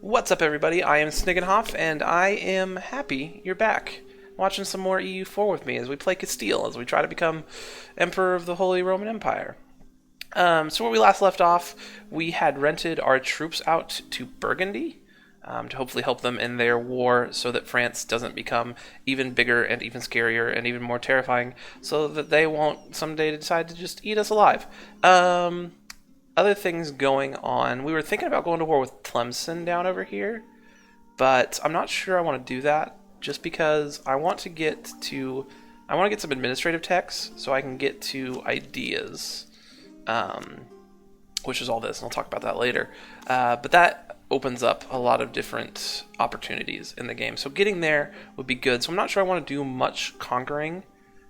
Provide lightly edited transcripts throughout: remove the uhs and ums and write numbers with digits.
What's up, everybody? I am Sniggenhoff, and I am happy you're back, watching some more EU4 with me as we play Castile, as we try to become Emperor of the Holy Roman Empire. So where we last left off, we had rented our troops out to Burgundy to hopefully help them in their war so that France doesn't become even bigger and even scarier and even more terrifying, so that they won't someday decide to just eat us alive. Other things going on. We were thinking about going to war with Tlemcen down over here, but I'm not sure I want to do that just because I want to get some administrative techs so I can get to ideas, which is all this, and I'll talk about that later. But that opens up a lot of different opportunities in the game, so getting there would be good. So I'm not sure I want to do much conquering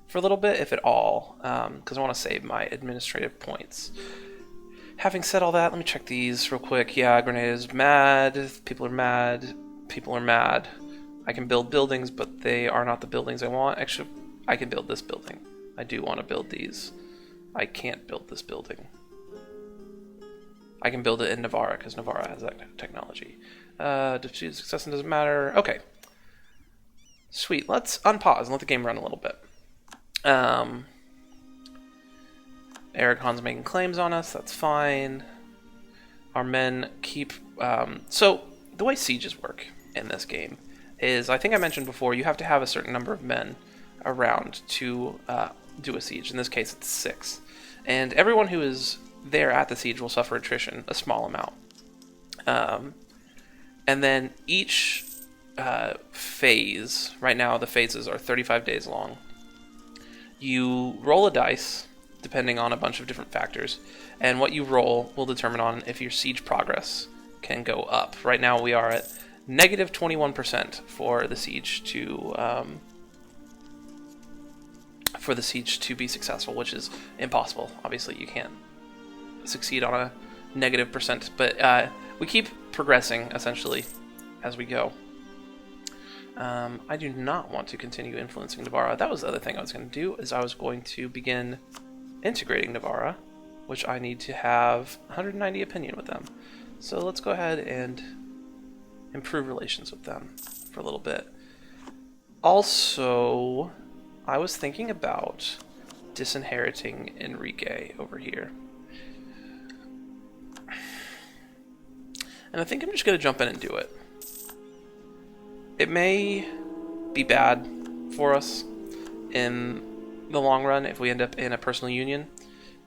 for a little bit, if at all, because I want to save my administrative points. Having said all that, let me check these real quick. Yeah, Grenada is mad. People are mad. People are mad. I can build buildings, but they are not the buildings I want. Actually, I can build this building. I do want to build these. I can't build this building. I can build it in Navarra, because Navarra has that technology. Defeat success doesn't matter. Okay. Sweet. Let's unpause and let the game run a little bit. Aragon's making claims on us, that's fine. Our men keep... so, the way sieges work in this game is, I think I mentioned before, you have to have a certain number of men around to do a siege. In this case, it's 6. And everyone who is there at the siege will suffer attrition, a small amount. And then each phase, right now the phases are 35 days long. You roll a dice depending on a bunch of different factors, and what you roll will determine on if your siege progress can go up. Right now we are at negative 21% for the siege to be successful, which is impossible. Obviously you can't succeed on a negative percent, but we keep progressing essentially as we go. I do not want to continue influencing Navarra. That was the other thing I was going to do, is I was going to begin integrating Navarra, which I need to have 190 opinion with them. So let's go ahead and improve relations with them for a little bit. Also, I was thinking about disinheriting Enrique over here. And I think I'm just going to jump in and do it. It may be bad for us in the long run if we end up in a personal union,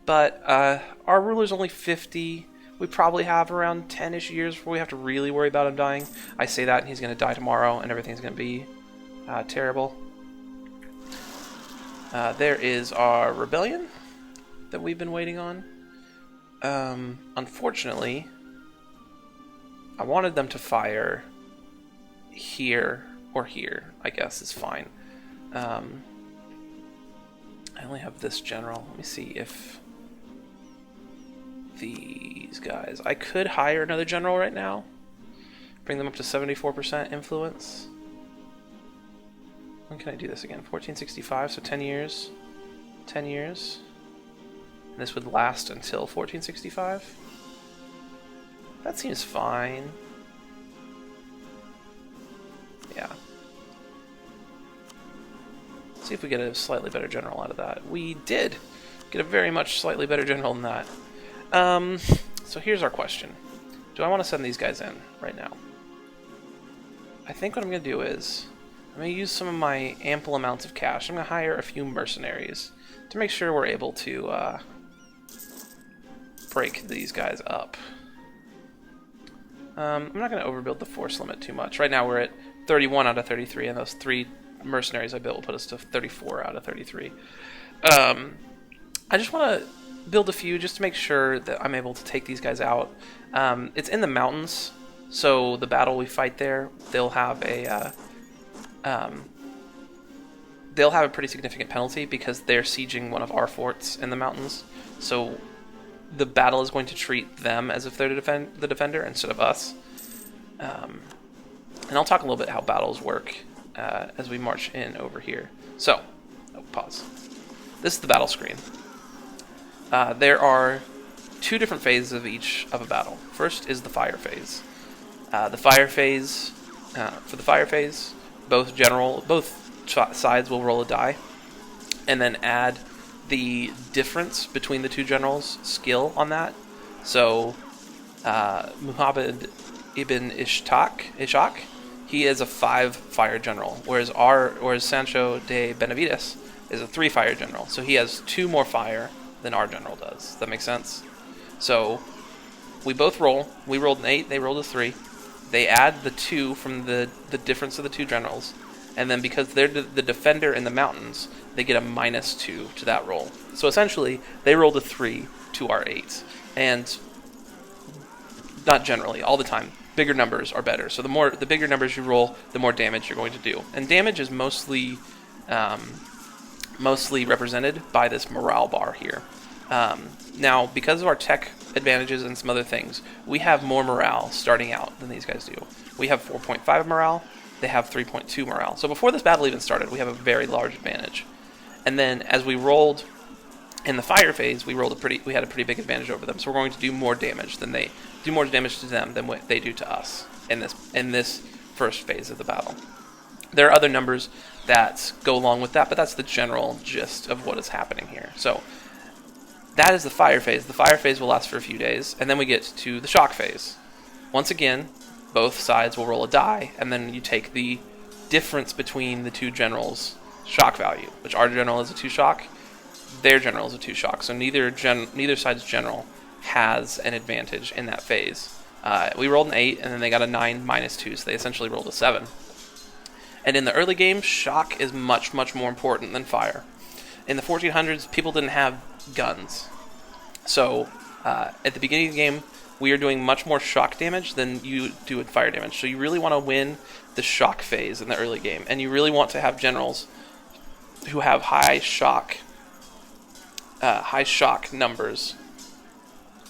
but our ruler's only 50. We probably have around 10-ish years before we have to really worry about him dying. I say that and he's going to die tomorrow and everything's going to be terrible. There is our rebellion that we've been waiting on. Unfortunately, I wanted them to fire here or here, I guess is fine. I only have this general. Let me see if these guys... I could hire another general right now. Bring them up to 74% influence. When can I do this again? 1465, so 10 years. 10 years. And this would last until 1465. That seems fine. Yeah. See if we get a slightly better general out of that. We did get a very much slightly better general than that. So here's our question. Do I want to send these guys in right now? I think what I'm going to do is I'm going to use some of my ample amounts of cash. I'm going to hire a few mercenaries to make sure we're able to break these guys up. I'm not going to overbuild the force limit too much. Right now we're at 31 out of 33, and those 3 mercenaries I built will put us to 34 out of 33. I just want to build a few just to make sure that I'm able to take these guys out. It's in the mountains, so the battle we fight there, they'll have a pretty significant penalty because they're sieging one of our forts in the mountains. So the battle is going to treat them as if they're the defender instead of us. And I'll talk a little bit how battles work as we march in over here. So, pause. This is the battle screen. There are 2 different phases of each of a battle. First is the fire phase. The fire phase, for the fire phase, both sides will roll a die, and then add the difference between the two generals' skill on that. So, Muhammad ibn Ishaq, he is a 5 fire general, whereas Sancho de Benavides is a 3 fire general. So he has 2 more fire than our general does. Does that make sense? So we both roll. We rolled an 8. They rolled a 3. They add the 2 from the difference of the 2 generals, and then because they're the defender in the mountains, they get a -2 to that roll. So essentially, they rolled a 3 to our 8, and not generally, all the time, bigger numbers are better. So the bigger numbers you roll, the more damage you're going to do, and damage is mostly represented by this morale bar here. Now, because of our tech advantages and some other things, we have more morale starting out than these guys do. We have 4.5 morale, they have 3.2 morale. So before this battle even started, we have a very large advantage. And then as we rolled in the fire phase, we had a pretty big advantage over them. So we're going to do more damage to them than what they do to us in this first phase of the battle. There are other numbers that go along with that, but that's the general gist of what is happening here. So that is the fire phase. The fire phase will last for a few days, and then we get to the shock phase. Once again, both sides will roll a die, and then you take the difference between the two generals' shock value, which our general is a 2 shock, their general is a 2 shock. So neither side's general has an advantage in that phase. We rolled an 8, and then they got a 9 -2, so they essentially rolled a 7. And in the early game, shock is much, much more important than fire. In the 1400s, people didn't have guns. So at the beginning of the game, we are doing much more shock damage than you do with fire damage. So you really want to win the shock phase in the early game. And you really want to have generals who have high shock numbers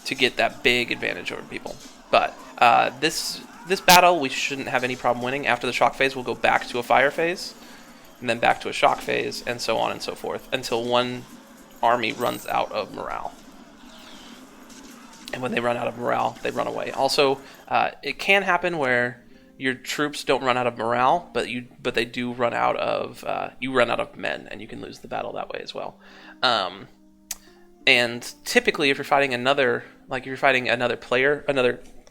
to get that big advantage over people. But this battle, we shouldn't have any problem winning. After the shock phase, we'll go back to a fire phase, and then back to a shock phase, and so on and so forth, until one army runs out of morale. And when they run out of morale, they run away. Also, it can happen where your troops don't run out of morale, but they do run out of you run out of men, and you can lose the battle that way as well. And typically, if you're fighting another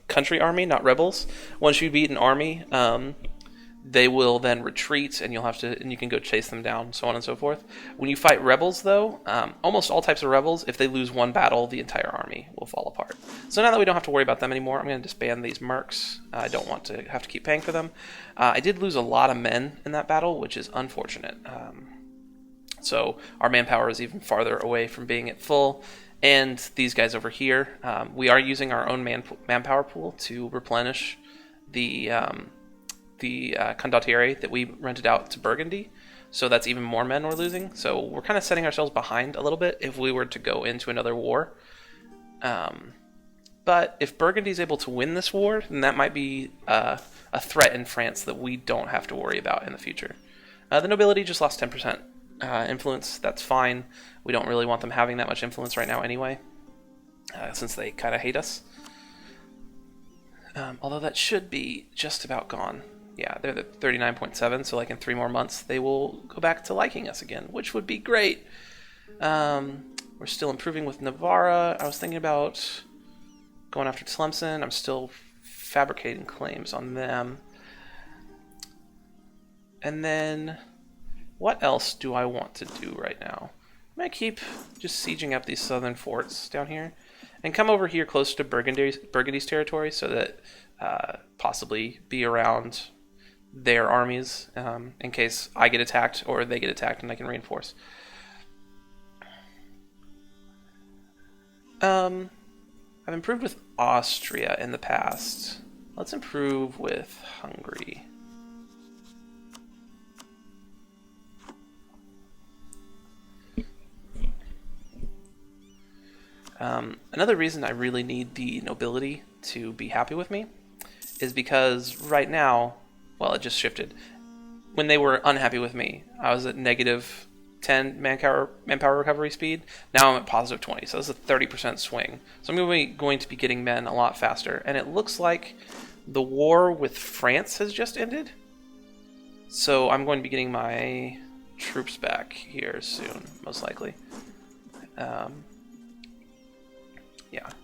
country army, not rebels, once you beat an army, they will then retreat, and you can go chase them down, so on and so forth. When you fight rebels, though, almost all types of rebels, if they lose one battle, the entire army will fall apart. So now that we don't have to worry about them anymore, I'm going to disband these mercs. I don't want to have to keep paying for them. I did lose a lot of men in that battle, which is unfortunate. So our manpower is even farther away from being at full. And these guys over here, we are using our own manpower pool to replenish the condottieri that we rented out to Burgundy. So that's even more men we're losing. So we're kind of setting ourselves behind a little bit if we were to go into another war. But if Burgundy's able to win this war, then that might be a threat in France that we don't have to worry about in the future. The nobility just lost 10% influence. That's fine. We don't really want them having that much influence right now anyway, since they kind of hate us. Although that should be just about gone. Yeah, they're the 39.7, so like in 3 more months, they will go back to liking us again, which would be great. We're still improving with Navarra. I was thinking about going after Tlemcen. I'm still fabricating claims on them. And then, what else do I want to do right now? I'm going to keep just sieging up these southern forts down here, and come over here close to Burgundy's territory, so that possibly be around their armies in case I get attacked or they get attacked, and I can reinforce. I've improved with Austria in the past. Let's improve with Hungary. Another reason I really need the nobility to be happy with me is because right now, well, it just shifted. When they were unhappy with me, I was at negative 10 manpower recovery speed. Now I'm at positive 20, so that's a 30% swing. So I'm going to be getting men a lot faster, and it looks like the war with France has just ended. So I'm going to be getting my troops back here soon, most likely. Yeah,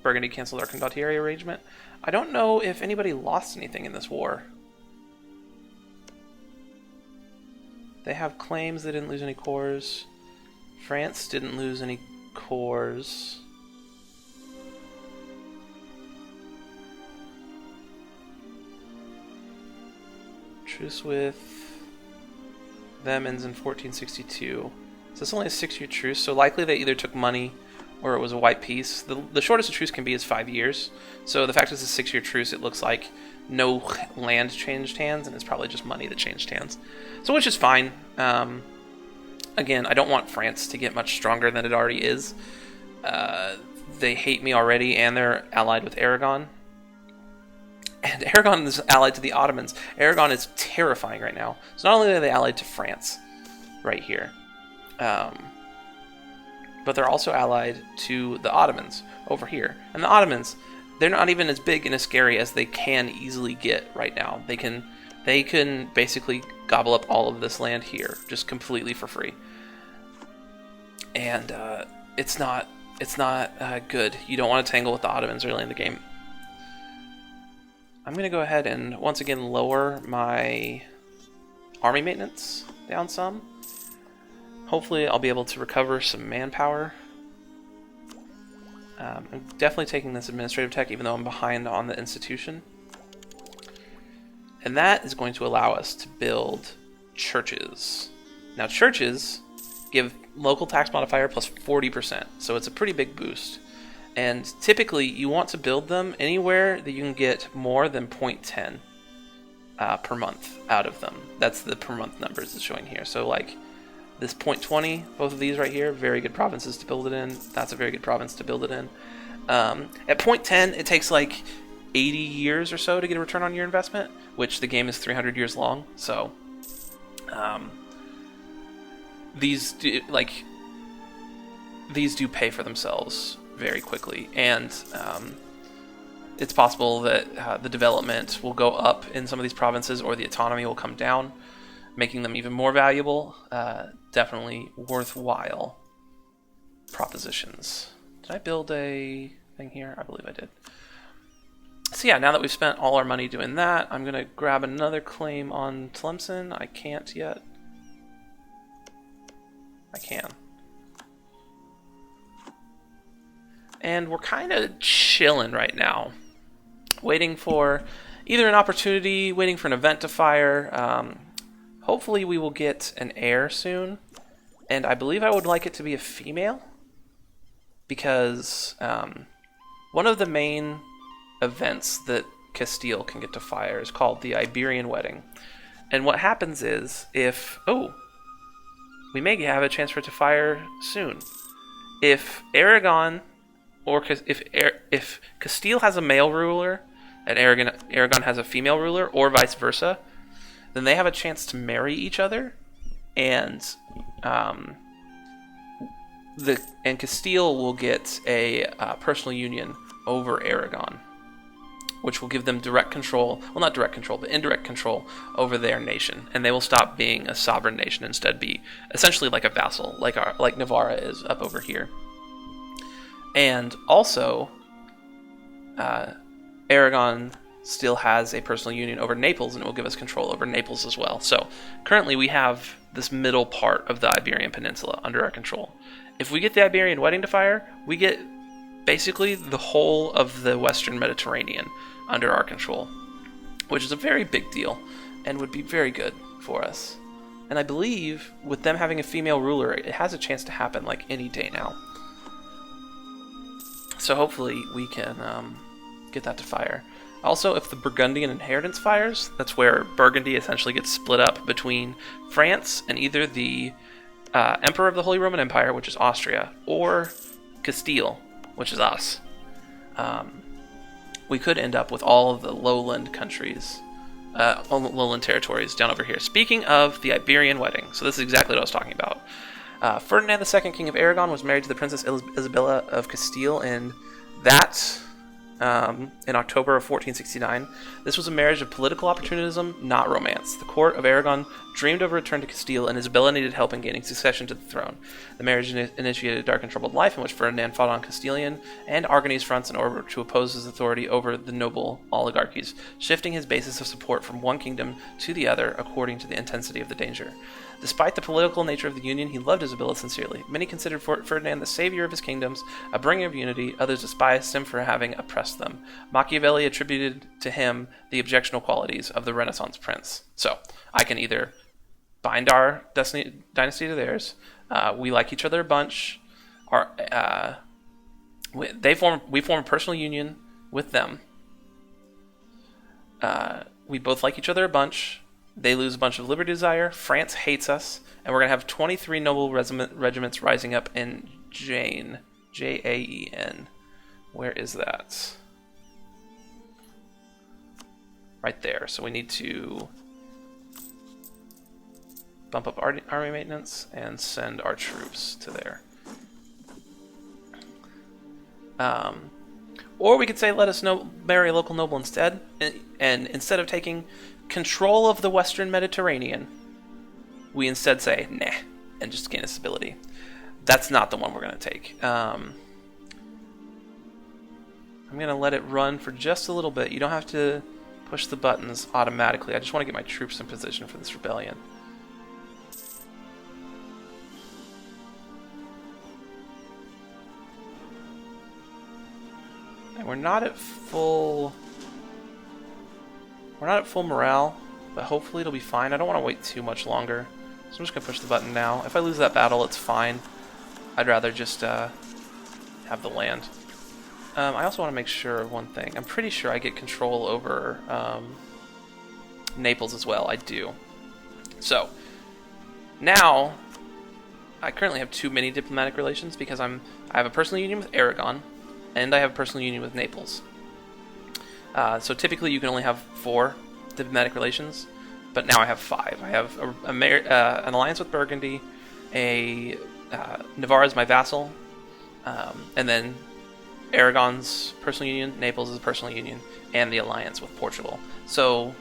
Burgundy canceled our condottieri arrangement. I don't know if anybody lost anything in this war. They have claims they didn't lose any cores. France didn't lose any cores. Truce with them ends in 1462. So it's only a 6-year truce, so likely they either took money or it was a white peace. The shortest a truce can be is 5 years. So the fact it's a 6-year truce, it looks like no land changed hands, and it's probably just money that changed hands. So which is fine. Again, I don't want France to get much stronger than it already is. They hate me already, and they're allied with Aragon. And Aragon is allied to the Ottomans. Aragon is terrifying right now. So not only are they allied to France, right here, but they're also allied to the Ottomans over here. And the Ottomans, they're not even as big and as scary as they can easily get right now. They can basically gobble up all of this land here, just completely for free. And it's not good. You don't want to tangle with the Ottomans early in the game. I'm going to go ahead and once again lower my army maintenance down some. Hopefully I'll be able to recover some manpower. I'm definitely taking this administrative tech even though I'm behind on the institution. And that is going to allow us to build churches. Now churches give local tax modifier plus 40%, so it's a pretty big boost. And typically, you want to build them anywhere that you can get more than 0.10 per month out of them. That's the per month numbers it's showing here. So like this 0.20, both of these right here, very good provinces to build it in. That's a very good province to build it in. At 0.10, it takes like 80 years or so to get a return on your investment, which the game is 300 years long. So these do pay for themselves very quickly, and it's possible that the development will go up in some of these provinces or the autonomy will come down, making them even more valuable. Definitely worthwhile propositions. Did I build a thing here? I believe I did. So yeah, now that we've spent all our money doing that, I'm going to grab another claim on Tlemcen. I can't yet. I can. And we're kind of chilling right now, waiting for either an opportunity, waiting for an event to fire. Hopefully we will get an heir soon, and I believe I would like it to be a female, because one of the main events that Castile can get to fire is called the Iberian wedding. And what happens is, if... Oh! We may have a chance for it to fire soon. If Aragon... Or if Castile has a male ruler and Aragon has a female ruler, or vice versa, then they have a chance to marry each other, and Castile will get a personal union over Aragon, which will give them direct control. Well, not direct control, but indirect control over their nation, and they will stop being a sovereign nation, instead be essentially like a vassal, like Navarra is up over here. And also, Aragon still has a personal union over Naples, and it will give us control over Naples as well. So currently we have this middle part of the Iberian Peninsula under our control. If we get the Iberian wedding to fire, we get basically the whole of the Western Mediterranean under our control, which is a very big deal and would be very good for us. And I believe with them having a female ruler, it has a chance to happen like any day now. So hopefully we can get that to fire. Also, if the Burgundian inheritance fires, that's where Burgundy essentially gets split up between France and either the Emperor of the Holy Roman Empire, which is Austria, or Castile, which is us. We could end up with all of the lowland countries, lowland territories down over here. Speaking of the Iberian wedding, so this is exactly what I was talking about. Ferdinand II, King of Aragon, was married to the Princess Isabella of Castile, and that in October of 1469. This was a marriage of political opportunism, not romance. The court of Aragon dreamed of a return to Castile and his ability to help in gaining succession to the throne. The marriage initiated a dark and troubled life in which Ferdinand fought on Castilian and Aragonese fronts in order to oppose his authority over the noble oligarchies, shifting his basis of support from one kingdom to the other according to the intensity of the danger. Despite the political nature of the union, he loved Isabella sincerely. Many considered Ferdinand the savior of his kingdoms, a bringer of unity. Others despised him for having oppressed them. Machiavelli attributed to him the objectionable qualities of the Renaissance prince. So, I can either bind our dynasty to theirs. We like each other a bunch. We form a personal union with them. We both like each other a bunch. They lose a bunch of liberty desire. France hates us. And we're going to have 23 noble regiments rising up in Jaen. Jaen. Where is that? Right there. So we need to bump up army maintenance and send our troops to there. Or we could say, let us marry a local noble instead. And instead of taking control of the Western Mediterranean, we instead say, nah, and just gain a stability. That's not the one we're going to take. I'm going to let it run for just a little bit. You don't have to push the buttons automatically. I just want to get my troops in position for this rebellion. And we're not at full morale, but hopefully it'll be fine. I don't want to wait too much longer, so I'm just going to push the button now. If I lose that battle, it's fine. I'd rather just have the land. I also want to make sure of one thing. I'm pretty sure I get control over Naples as well. I do. So, now, I currently have too many diplomatic relations because I have a personal union with Aragon, and I have a personal union with Naples. So typically you can only have 4 diplomatic relations, but now I have 5. I have an alliance with Burgundy, Navarre is my vassal, and then Aragon's personal union, Naples is a personal union, and the alliance with Portugal. So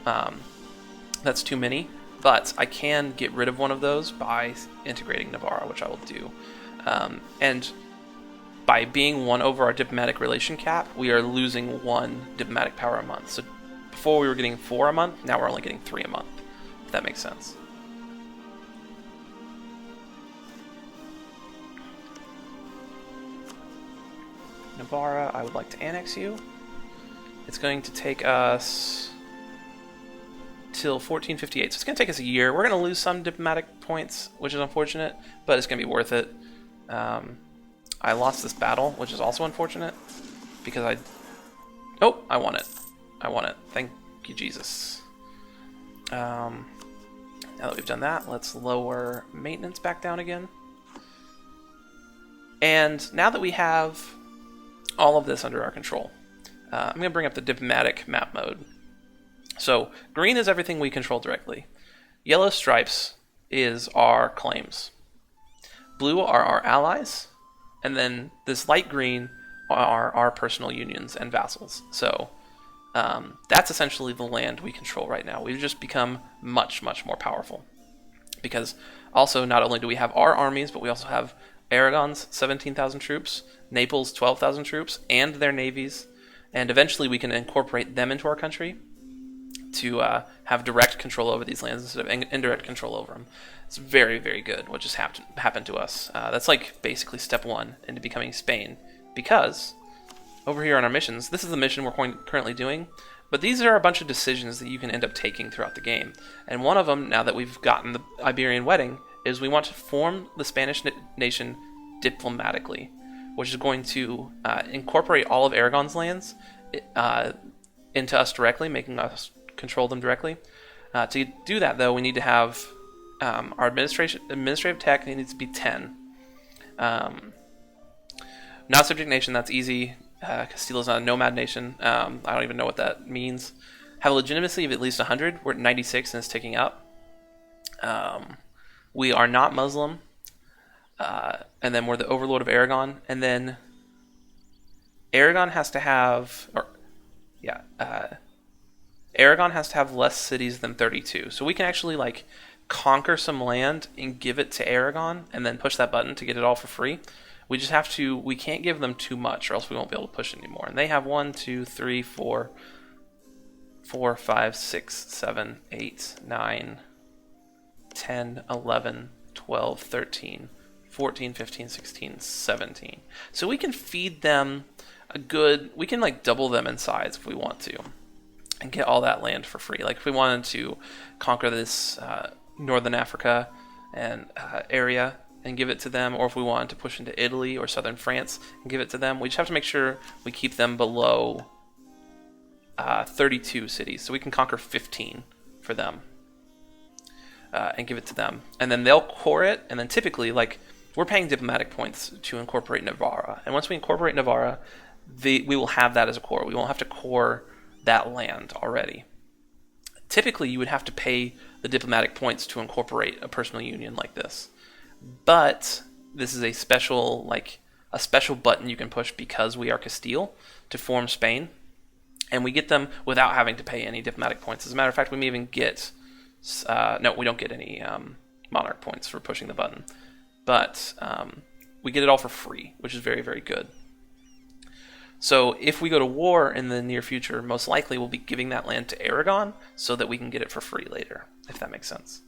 that's too many, but I can get rid of one of those by integrating Navarre, which I will do. And by being 1 over our diplomatic relation cap, we are losing 1 diplomatic power a month. So before we were getting 4 a month, now we're only getting 3 a month, if that makes sense. Navarra, I would like to annex you. It's going to take us till 1458, so it's going to take us a year. We're going to lose some diplomatic points, which is unfortunate, but it's going to be worth it. I lost this battle, which is also unfortunate, because I won it. I won it. Thank you, Jesus. Now that we've done that, let's lower maintenance back down again. And now that we have all of this under our control, I'm going to bring up the diplomatic map mode. So, green is everything we control directly. Yellow stripes is our claims. Blue are our allies. And then this light green are our personal unions and vassals. So that's essentially the land we control right now. We've just become much, much more powerful. Because also, not only do we have our armies, but we also have Aragon's 17,000 troops, Naples' 12,000 troops, and their navies. And eventually we can incorporate them into our country to have direct control over these lands instead of indirect control over them. It's very, very good what just happened to us. That's like basically step 1 into becoming Spain, because over here on our missions, this is the mission we're currently doing, but these are a bunch of decisions that you can end up taking throughout the game. And one of them, now that we've gotten the Iberian wedding, is we want to form the Spanish nation diplomatically, which is going to incorporate all of Aragon's lands into us directly, making us control them directly. To do that, though, we need to have our administrative tech needs to be 10. Not subject nation, that's easy. Castile is not a nomad nation. I don't even know what that means. Have a legitimacy of at least 100. We're at 96 and it's ticking up. We are not Muslim. And then we're the overlord of Aragon. And then Aragon has to have, Aragon has to have less cities than 32. So we can actually like conquer some land and give it to Aragon, and then push that button to get it all for free. We just have to. We can't give them too much, or else we won't be able to push it anymore. And they have 1, 2, 3, 4, 4, 5, 6, 7, 8, 9, 10, 11, 12, 13, 14, 15, 16, 17. So we can feed them a good. We can like double them in size if we want to, and get all that land for free. Like if we wanted to conquer this northern Africa and area and give it to them, or if we wanted to push into Italy or southern France and give it to them, we just have to make sure we keep them below 32 cities. So we can conquer 15 for them and give it to them. And then they'll core it, and then typically, like, we're paying diplomatic points to incorporate Navarra. And once we incorporate Navarra, we will have that as a core. We won't have to core that land already. Typically, you would have to pay the diplomatic points to incorporate a personal union like this. But this is a special button you can push because we are Castile to form Spain, and we get them without having to pay any diplomatic points. As a matter of fact, we may even get no, we don't get any monarch points for pushing the button, but we get it all for free, which is very, very good. So if we go to war in the near future, most likely we'll be giving that land to Aragon so that we can get it for free later, if that makes sense.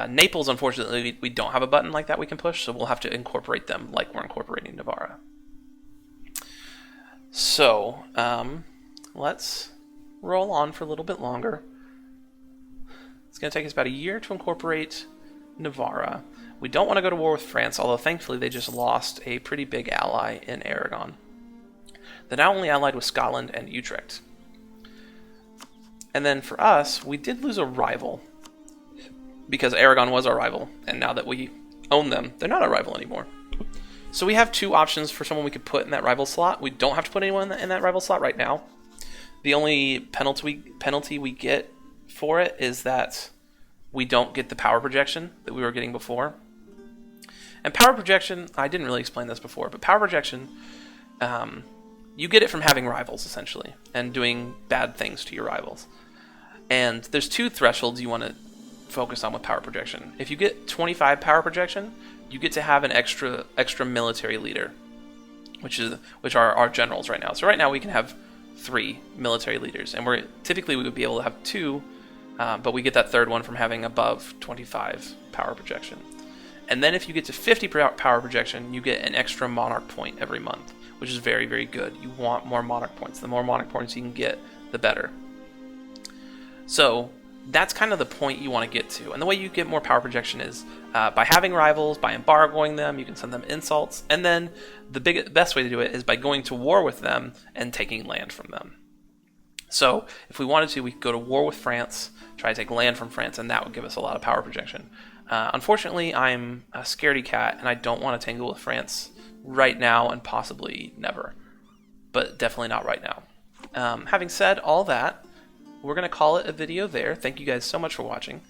Naples, unfortunately, we don't have a button like that we can push, so we'll have to incorporate them like we're incorporating Navarra. So, let's roll on for a little bit longer. It's going to take us about a year to incorporate Navarra. We don't want to go to war with France, although thankfully they just lost a pretty big ally in Aragon. They're now only allied with Scotland and Utrecht. And then for us, we did lose a rival, because Aragon was our rival, and now that we own them, they're not our rival anymore. So we have two options for someone we could put in that rival slot. We don't have to put anyone in that rival slot right now. The only penalty we get for it is that we don't get the power projection that we were getting before. And power projection, I didn't really explain this before, but power projection, you get it from having rivals, essentially, and doing bad things to your rivals. And there's two thresholds you want to focus on with power projection. If you get 25 power projection, you get to have an extra military leader, which are our generals right now. So right now we can have 3 military leaders, and we would be able to have 2, but we get that third one from having above 25 power projection. And then if you get to 50 power projection, you get an extra monarch point every month, which is very, very good. You want more monarch points. The more monarch points you can get, the better. So that's kind of the point you want to get to. And the way you get more power projection is by having rivals, by embargoing them, you can send them insults, and then the best way to do it is by going to war with them and taking land from them. So if we wanted to, we could go to war with France, try to take land from France, and that would give us a lot of power projection. Unfortunately, I'm a scaredy cat, and I don't want to tangle with France right now, and possibly never. But definitely not right now. Having said all that, we're going to call it a video there. Thank you guys so much for watching.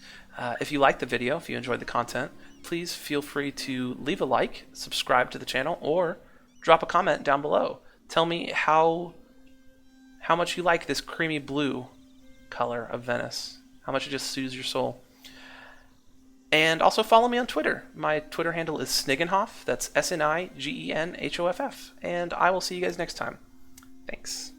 If you liked the video, if you enjoyed the content, please feel free to leave a like, subscribe to the channel, or drop a comment down below. Tell me how much you like this creamy blue color of Venice. How much it just soothes your soul. And also follow me on Twitter. My Twitter handle is Snigenhoff. That's SNIGENHOFF. And I will see you guys next time. Thanks.